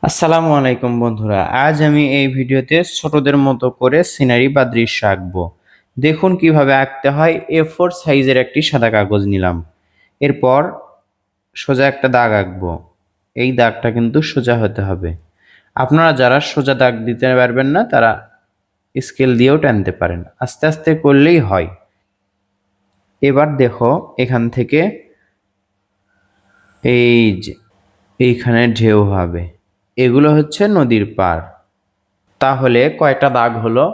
আসসালামু আলাইকুম বন্ধুরা, আজ আমি এই ভিডিওতে ছোটদের মতো করে সিনারি বা দৃশ্য আঁকবো। দেখুন কিভাবে আঁকতে হয়। A4 সাইজের একটি সাদা কাগজ নিলাম। এরপর সোজা একটা দাগ আঁকবো। এই দাগটা কিন্তু সোজা হতে হবে। আপনারা যারা সোজা দাগ দিতে পারবেন না তারা স্কেল দিয়েও টানতে পারেন, আস্তে আস্তে করলেই হয়। এবার দেখো এখান থেকে এই যে এইখানে ঢেউ হবে, এগুলো হচ্ছে নদীর পাড়। তাহলে কয়টা দাগ হলো?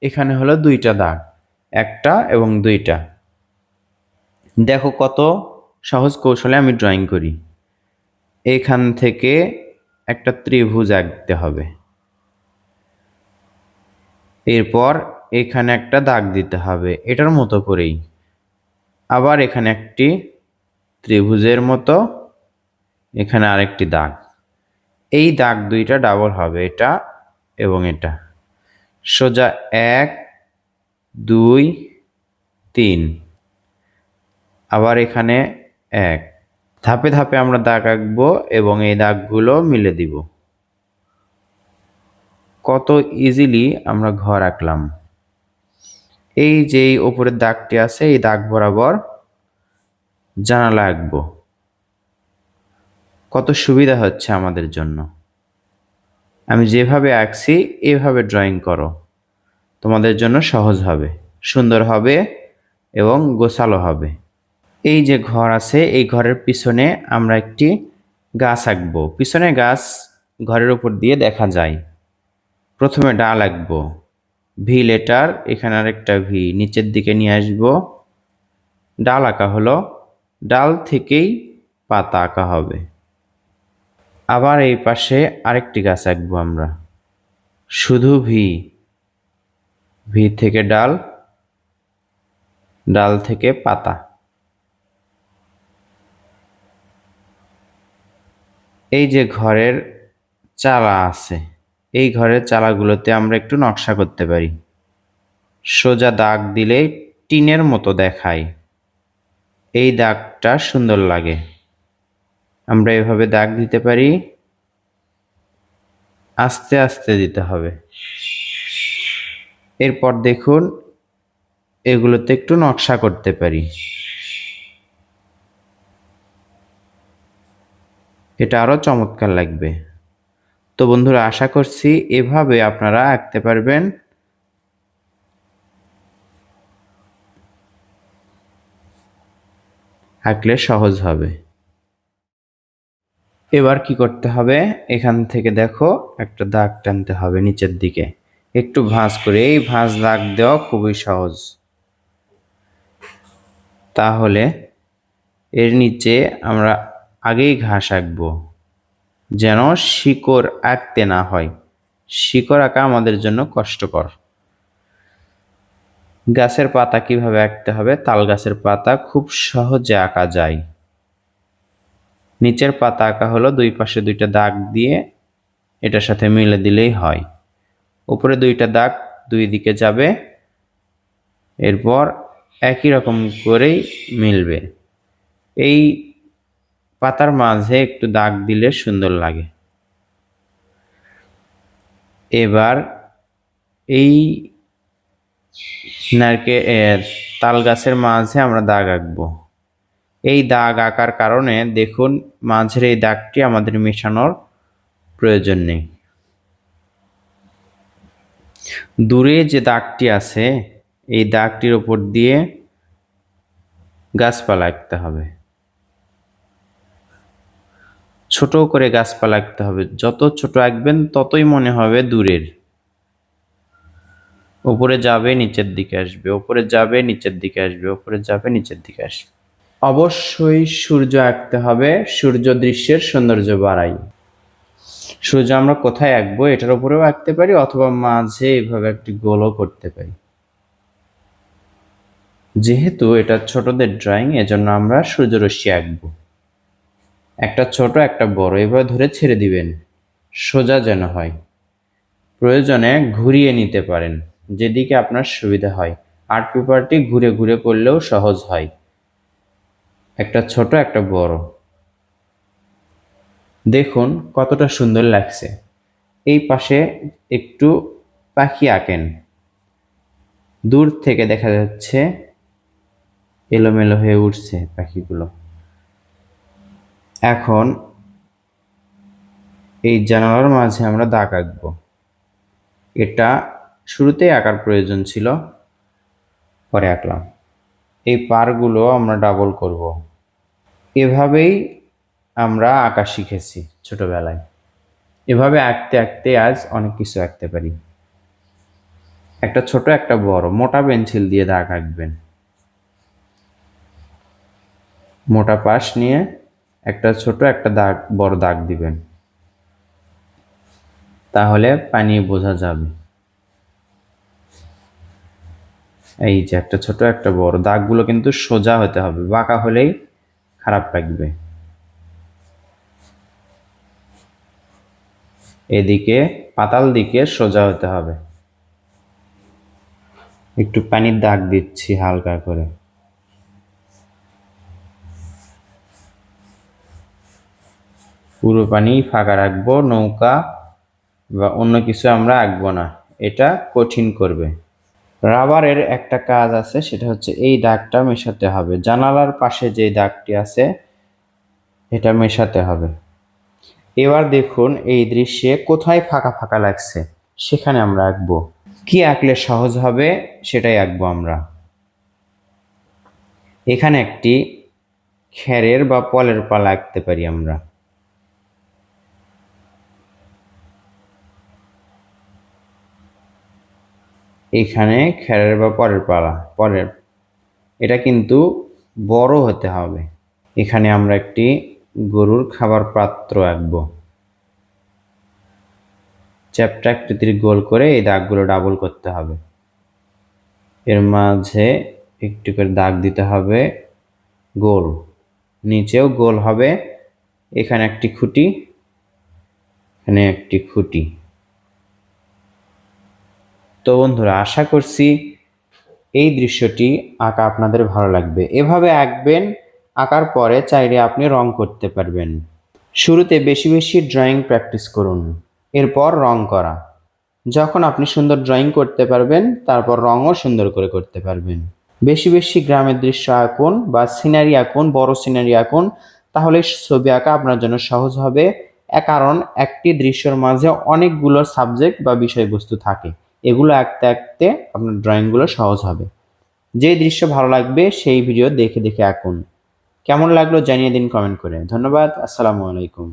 এখানে হলো দুইটা দাগ, একটা এবং দুইটা। দেখো কত সহজ কৌশলে আমি ড্রয়িং করি। এখান থেকে একটা ত্রিভুজ আঁকতে হবে, এরপর এখানে একটা দাগ দিতে হবে এটার মতো করেই। আবার এখানে একটি ত্রিভুজের মতো, এখানে আরেকটি দাগ। এই দাগ দুইটা ডাবল হবে, এটা এবং এটা। সোজা 1 2 3, আবার এখানে 1। ধাপে ধাপে আমরা দাগ আঁকবো এবং এই দাগগুলো মিলে দিব। কত ইজিলি আমরা ঘর আঁকলাম। এই যে উপরের দাগটি আছে, এই দাগ বরাবর জানালা আঁকবো। কত সুবিধা হচ্ছে আমাদের জন্য। আমি যেভাবে আঁকছি এভাবে ড্রয়িং করো, তোমাদের জন্য সহজ হবে, সুন্দর হবে এবং গোছালো হবে। এই যে ঘর আছে, এই ঘরের পিছনে আমরা একটি গাছ আঁকবো। পিছনে গাছ ঘরের উপর দিয়ে দেখা যায়। প্রথমে ডাল আঁকবো, ভি লেটার, এখানে আরেকটা ভি নিচের দিকে নিয়ে আসবো। ডাল আঁকা হলো, ডাল থেকেই পাতা আঁকা হবে। আবার এই পাশে আরেকটি গাছ আঁকবো আমরা, শুধু ভি, ভি থেকে ডাল, ডাল থেকে পাতা। এই যে ঘরের চালা আছে, এই ঘরের চালাগুলোতে আমরা একটু নকশা করতে পারি। সোজা দাগ দিলে টিনের মতো দেখায়, এই দাগটা সুন্দর লাগে। আমরা এভাবে দাগ দিতে পারি, আস্তে আস্তে দিতে হবে। এরপর দেখুন এগুলোতে একটু নকশা করতে পারি, এটা আরো চমৎকার লাগবে। তো বন্ধুরা, আশা করছি এভাবে আপনারা আঁকতে পারবেন। আঁকলে সহজ হবে। এবার কি করতে হবে? এখান থেকে দেখো একটা দাগ টানতে হবে নিচের দিকে, একটু ভাঁজ করে। এই ভাঁজ দাগ দেওয়া খুবই সহজ। তাহলে এর নিচে আমরা আগেই ঘাস আঁকবো, যেন শিকড় আঁকতে না হয়। শিকড় আঁকা আমাদের জন্য কষ্টকর। গাছের পাতা কিভাবে আঁকতে হবে? তাল গাছের পাতা খুব সহজে আঁকা যায়। নিচের পাতা আঁকা হলো, দুই পাশে দুইটা দাগ দিয়ে এটার সাথে মিলে দিলেই হয়। উপরে দুইটা দাগ দুই দিকে যাবে, এরপর একই রকম করেই মিলবে। এই পাতার মাঝে একটু দাগ দিলে সুন্দর লাগে। এবার এই তাল গাছের মাঝে আমরা দাগ আঁকবো। এই দাগ আঁকার কারণে দেখুন মাঝের এই দাগটি আমাদের মেশানোর প্রয়োজন নেই। দূরে যে দাগটি আছে, এই দাগটির উপর দিয়ে গাছপালা আঁকতে হবে। ছোট করে গাছপালা আঁকতে হবে, যত ছোট আঁকবেন ততই মনে হবে দূরের। উপরে যাবে নিচের দিকে আসবে, উপরে যাবে নিচের দিকে আসবে, উপরে যাবে নিচের দিকে আসবে। অবশ্যই সূর্য আঁকতে হবে, সূর্য দৃশ্যের সৌন্দর্য বাড়ায়। সূর্য আমরা কোথায় আঁকবো? এটার উপরেও আঁকতে পারি, অথবা মাঝে এভাবে একটি গোলও করতে পারি। যেহেতু এটা ছোটদের ড্রয়িং, এজন্য আমরা সূর্যরশ্মি আঁকবো। একটা ছোট একটা বড়, এভাবে ধরে ছেড়ে দিবেন, সোজা যেন হয়। প্রয়োজনে ঘুরিয়ে নিতে পারেন, যেদিকে আপনার সুবিধা হয়। আর্ট পেপারটি ঘুরে ঘুরে করলেও সহজ হয়। একটা ছোট একটা বড়। দেখুন কতটা সুন্দর লাগছে। এই পাশে একটু পাখি আঁকেন। দূর থেকে দেখা যাচ্ছে এলোমেলো হয়ে উঠছে পাখিগুলো। এখন এই জানালার মাঝে আমরা দাগ আঁকবো। এটা শুরুতেই আঁকার প্রয়োজন ছিল, পরে আঁকলাম। এই পারগুলো আমরা ডাবল করব। এভাবেই আমরা আঁকা শিখেছি ছোটবেলায়। এভাবে আঁকতে আঁকতে আজ অনেক কিছু আঁকতে পারি। একটা ছোট একটা বড় মোটা পেন্সিল দিয়ে দাগ আঁকবেন। মোটা পাশ নিয়ে একটা ছোট একটা দাগ, বড় দাগ দিবেন, তাহলে পানি বোঝা যাবে। এই যে একটা ছোট একটা বড়, দাগগুলো কিন্তু সোজা হতে হবে, বাঁকা হলেই খারাপ লাগবে। এদিকে পাতাল দিকে সোজা হতে হবে। একটু পানির দাগ দিচ্ছি হালকা করে। পুরো পানি ফাঁকা রাখবো, নৌকা বা অন্য কিছু আমরা আঁকবো না, এটা কঠিন করবে। রাবারের একটা কাজ আছে, সেটা হচ্ছে এই দাগটা মেশাতে হবে। জানালার পাশে যে দাগটি আছে এটা মেশাতে হবে। এবার দেখুন এই দৃশ্যে কোথায় ফাঁকা ফাঁকা লাগছে সেখানে আমরা আঁকবো। কি আঁকলে সহজ হবে সেটাই আঁকবো আমরা। এখানে একটি খেরের বা পলের পালা আঁকতে পারি আমরা। এখানে খেরের বা পরের পালা, পরের, এটা কিন্তু বড় হতে হবে। এখানে আমরা একটি গরুর খাবার পাত্র আঁকবো। চ্যাপ্টা আকৃতির গোল করে এই দাগগুলো ডাবল করতে হবে। এর মাঝে একটু করে দাগ দিতে হবে গোল, নিচেও গোল হবে। এখানে একটি খুঁটি, এখানে একটি খুঁটি। তো বন্ধুরা, আশা করছি এই দৃশ্যটি আঁকা আপনাদের ভালো লাগবে। এভাবে আঁকবেন, আঁকার পরে চাইলে আপনি রং করতে পারবেন। শুরুতে বেশি বেশি ড্রয়িং প্র্যাকটিস করুন, এরপর রং করা। যখন আপনি সুন্দর ড্রয়িং করতে পারবেন, তারপর রঙও সুন্দর করে করতে পারবেন। বেশি বেশি গ্রামের দৃশ্য আঁকুন বা সিনারি আঁকুন, বড় সিনারি আঁকুন, তাহলে ছবি আঁকা আপনার জন্য সহজ হবে। কারণ একটি দৃশ্যের মাঝে অনেকগুলো সাবজেক্ট বা বিষয়বস্তু থাকে, এগুলো আঁকতে আঁকতে আপনার ড্রয়িংগুলো সহজ হবে। যে দৃশ্য ভালো লাগবে সেই ভিডিও দেখে দেখে আঁকুন। কেমন লাগলো জানিয়ে দিন কমেন্ট করে। ধন্যবাদ। আসসালামু আলাইকুম।